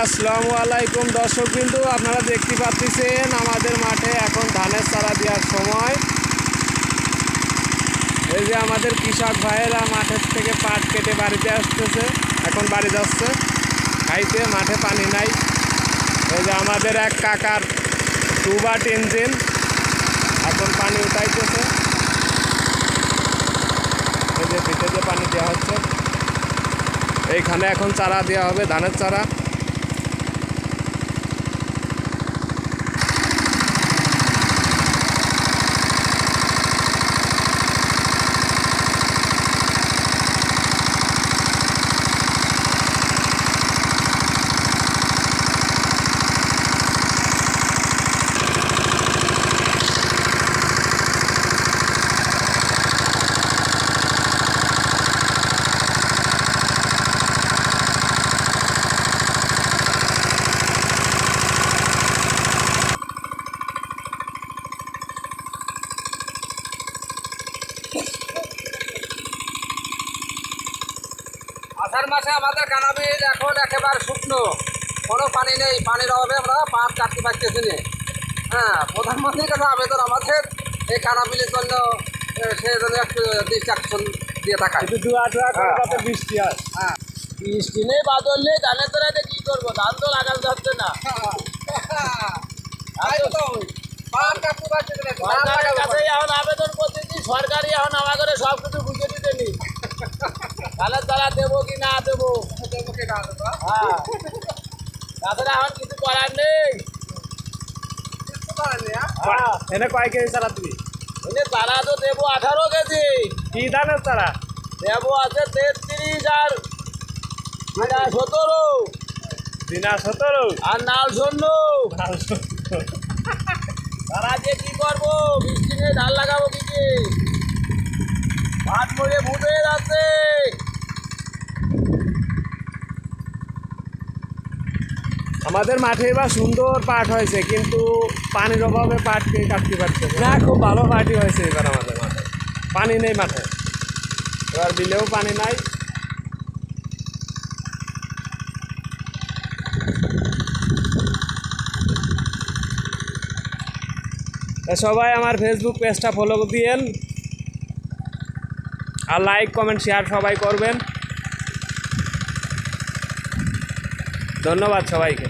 আসসালামু আলাইকুম দর্শক বিন্দু, আপনারা দেখতে পাচ্ছেন আমাদের মাঠে এখন ধানের চারা দেওয়ার সময়। এই যে আমাদের কৃষক ভাইয়েরা মাঠের থেকে পাট কেটে বাড়িতে আসতেছে, এখন বাড়ি যাচ্ছে খাইতে। মাঠে পানি নাই। এই যে আমাদের এক কাকার টুবাট ইঞ্জিন এখন পানি উঠাইতেছে। এই যে ভিতরে পানি দেওয়া হচ্ছে, এইখানে এখন চারা দেওয়া হবে, ধানের চারা। আষাঢ় মাসে আমাদের কানাবিল এখন একেবারে শুকনো, কোনো পানি নেই। পানির অভাবে আমরা পাট কাটতে পারতেছি না। হ্যাঁ, প্রধানমন্ত্রীর কাছে আবেদন আমাদের এই কানাবিলের জন্য, সে জন্য একটু দৃষ্টি আকর্ষণ দিয়ে থাকায়। বৃষ্টি হয়। হ্যাঁ, বৃষ্টি নেই, বাদল নেই, ধানের তোরাতে কী করবো? ধান তো লাগানো যাচ্ছে না। সরকারের কাছে এখন আবেদন করতেছি, সরকারি এখন আমার করে সব কিছু বুঝে দিতে নি। ধানের তারা দেবো কি না দেবো, হ্যাঁ, তাছাড়া এখন কিছু করার নেই। এনে কয় কেজি চারা তুমি? এনে তারা তো দেবো 18 কেজি। কি ধানের চারা? দেবো আছে 33 আর 17 দিনা 17 আর নাল 14। তারা যে কি করবো, বৃষ্টি নেই, ধান লাগাবো কি কি? মাঠ মরে ভুট হয়ে যাচ্ছে। আমাদের মাঠে এবার সুন্দর পাট হয়েছে, কিন্তু পানির অভাবে পাটকে কাটতে পারছে না। খুব ভালো পাটই হয়েছে এবার আমাদের মাঠে। পানি নেই মাঠে, এবার বিলেও পানি নাই। সবাই আমার ফেসবুক পেজটা ফলো দিয়েন, আর লাইক কমেন্ট শেয়ার সবাই করবেন। ধন্যবাদ সবাইকে।